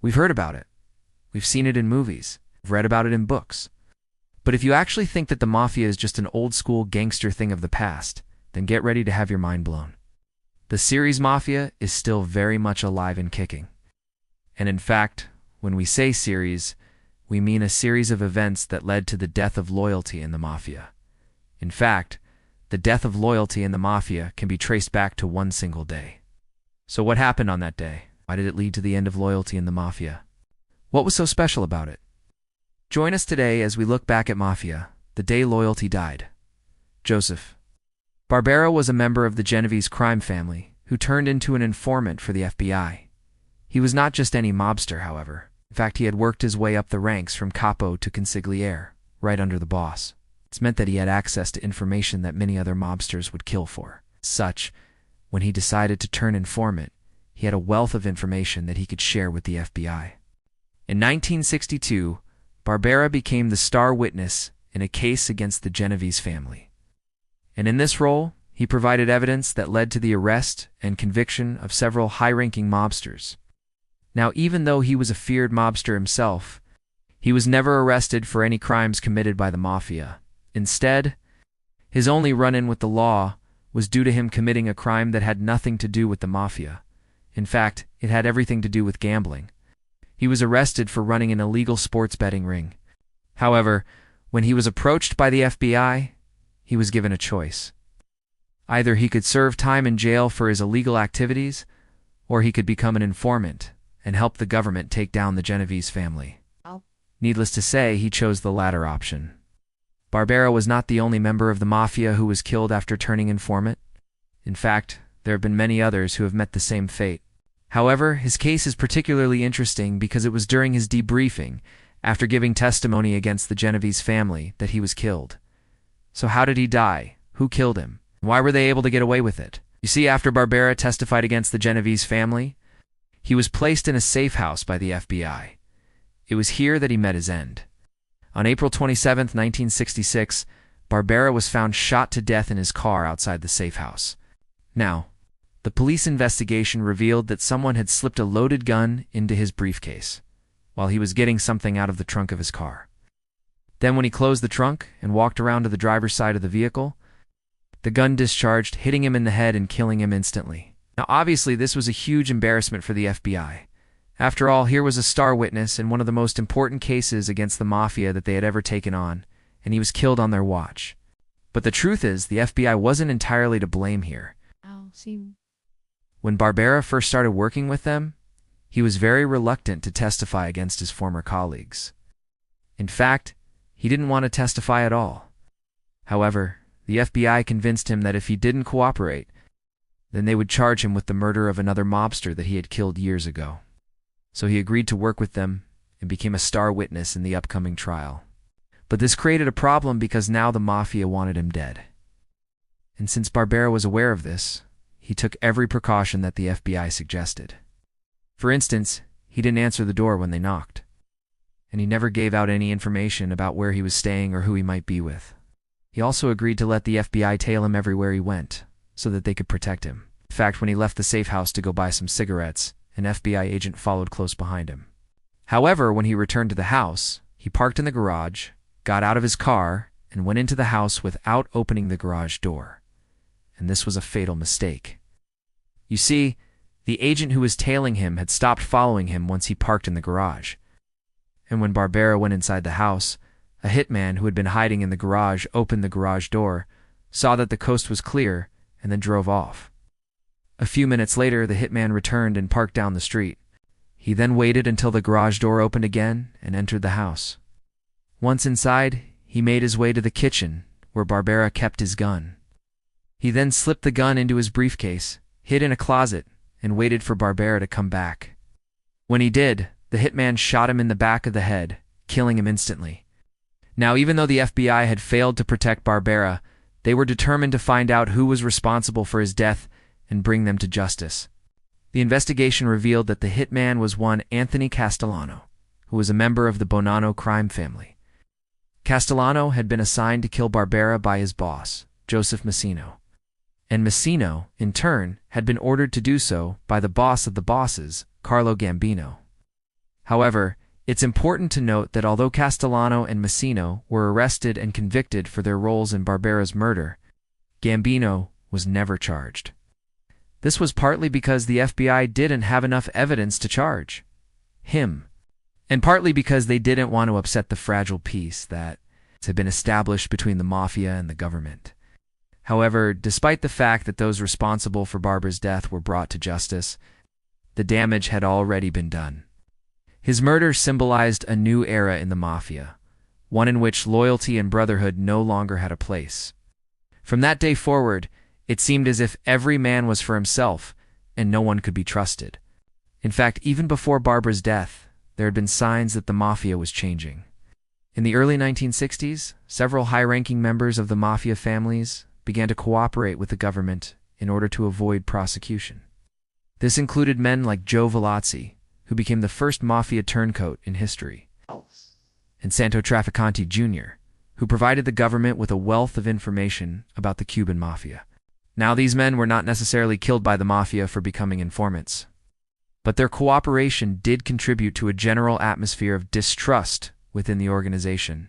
We've heard about it. We've seen it in movies. We've read about it in books. But if you actually think that the Mafia is just an old-school gangster thing of the past, then get ready to have your mind blown. The series Mafia is still very much alive and kicking. And in fact, when we say series, we mean a series of events that led to the death of loyalty in the Mafia. In fact, the death of loyalty in the Mafia can be traced back to one single day. So what happened on that day? Why did it lead to the end of loyalty in the Mafia? What was so special about it? Join us today as we look back at Mafia, the day loyalty died. Joseph. Barbera was a member of the Genovese crime family who turned into an informant for the FBI. He was not just any mobster, however. In fact, he had worked his way up the ranks from capo to consigliere, right under the boss. This meant that he had access to information that many other mobsters would kill for. As such, when he decided to turn informant, he had a wealth of information that he could share with the FBI. In 1962, Barbera became the star witness in a case against the Genovese family. And in this role, he provided evidence that led to the arrest and conviction of several high-ranking mobsters. Now, even though he was a feared mobster himself, he was never arrested for any crimes committed by the Mafia. Instead, his only run-in with the law was due to him committing a crime that had nothing to do with the Mafia. In fact, it had everything to do with gambling. He was arrested for running an illegal sports betting ring. However, when he was approached by the FBI, he was given a choice. Either he could serve time in jail for his illegal activities, or he could become an informant and help the government take down the Genovese family. Needless to say, he chose the latter option. Barbera was not the only member of the Mafia who was killed after turning informant. In fact, there have been many others who have met the same fate. However, his case is particularly interesting because it was during his debriefing, after giving testimony against the Genovese family, that he was killed. So how did he die? Who killed him? Why were they able to get away with it? You see, after Barbera testified against the Genovese family, he was placed in a safe house by the FBI. It was here that he met his end. On April 27, 1966, Barbera was found shot to death in his car outside the safe house. Now, the police investigation revealed that someone had slipped a loaded gun into his briefcase while he was getting something out of the trunk of his car. Then when he closed the trunk and walked around to the driver's side of the vehicle, the gun discharged, hitting him in the head and killing him instantly. Now, obviously, this was a huge embarrassment for the FBI. After all, here was a star witness in one of the most important cases against the Mafia that they had ever taken on, and he was killed on their watch. But the truth is, the FBI wasn't entirely to blame here. When Barbera first started working with them, he was very reluctant to testify against his former colleagues. In fact, he didn't want to testify at all. However, the FBI convinced him that if he didn't cooperate, then they would charge him with the murder of another mobster that he had killed years ago. So he agreed to work with them and became a star witness in the upcoming trial. But this created a problem because now the Mafia wanted him dead. And since Barbera was aware of this, he took every precaution that the FBI suggested. For instance, he didn't answer the door when they knocked. And he never gave out any information about where he was staying or who he might be with. He also agreed to let the FBI tail him everywhere he went, so that they could protect him. In fact, when he left the safe house to go buy some cigarettes, an FBI agent followed close behind him. However, when he returned to the house, he parked in the garage, got out of his car, and went into the house without opening the garage door. And this was a fatal mistake. You see, the agent who was tailing him had stopped following him once he parked in the garage. And when Barbera went inside the house, a hitman who had been hiding in the garage opened the garage door, saw that the coast was clear, and then drove off. A few minutes later, the hitman returned and parked down the street. He then waited until the garage door opened again and entered the house. Once inside, he made his way to the kitchen, where Barbera kept his gun. He then slipped the gun into his briefcase, hid in a closet, and waited for Barbera to come back. When he did, the hitman shot him in the back of the head, killing him instantly. Now, even though the FBI had failed to protect Barbera, they were determined to find out who was responsible for his death and bring them to justice. The investigation revealed that the hitman was one Anthony Castellano, who was a member of the Bonanno crime family. Castellano had been assigned to kill Barbera by his boss, Joseph Messino. And Messino, in turn, had been ordered to do so by the boss of the bosses, Carlo Gambino. However, it's important to note that although Castellano and Messino were arrested and convicted for their roles in Barbera's murder, Gambino was never charged. This was partly because the FBI didn't have enough evidence to charge him, and partly because they didn't want to upset the fragile peace that had been established between the Mafia and the government. However, despite the fact that those responsible for Barbera's death were brought to justice, the damage had already been done. His murder symbolized a new era in the Mafia, one in which loyalty and brotherhood no longer had a place. From that day forward, it seemed as if every man was for himself, and no one could be trusted. In fact, even before Barbara's death, there had been signs that the Mafia was changing. In the early 1960s, several high-ranking members of the Mafia families began to cooperate with the government in order to avoid prosecution. This included men like Joe Velazzi, who became the first Mafia turncoat in history, and Santo Trafficante Jr., who provided the government with a wealth of information about the Cuban Mafia. Now, these men were not necessarily killed by the Mafia for becoming informants, but their cooperation did contribute to a general atmosphere of distrust within the organization.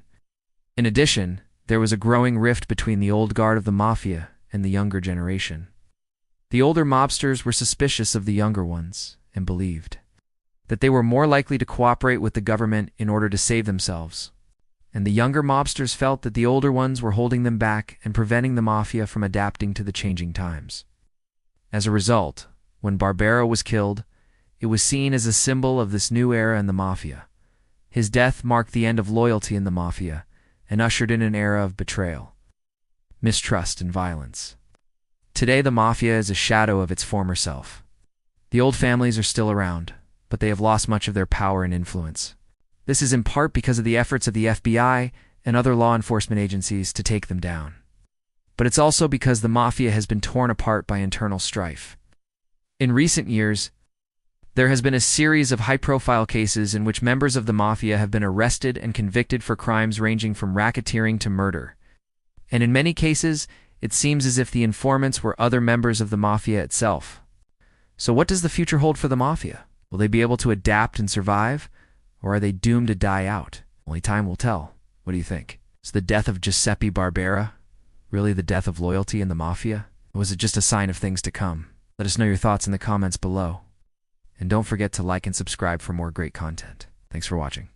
In addition, there was a growing rift between the old guard of the Mafia and the younger generation. The older mobsters were suspicious of the younger ones and believed that they were more likely to cooperate with the government in order to save themselves. And the younger mobsters felt that the older ones were holding them back and preventing the Mafia from adapting to the changing times. As a result, when Barbera was killed, it was seen as a symbol of this new era in the Mafia. His death marked the end of loyalty in the Mafia and ushered in an era of betrayal, mistrust, and violence. Today, the Mafia is a shadow of its former self. The old families are still around, but they have lost much of their power and influence. This is in part because of the efforts of the FBI and other law enforcement agencies to take them down. But it's also because the Mafia has been torn apart by internal strife. In recent years, there has been a series of high-profile cases in which members of the Mafia have been arrested and convicted for crimes ranging from racketeering to murder. And in many cases, it seems as if the informants were other members of the Mafia itself. So what does the future hold for the Mafia? Will they be able to adapt and survive? Or are they doomed to die out? Only time will tell. What do you think? Is the death of Giuseppe Barbera really the death of loyalty in the Mafia? Or was it just a sign of things to come? Let us know your thoughts in the comments below. And don't forget to like and subscribe for more great content. Thanks for watching.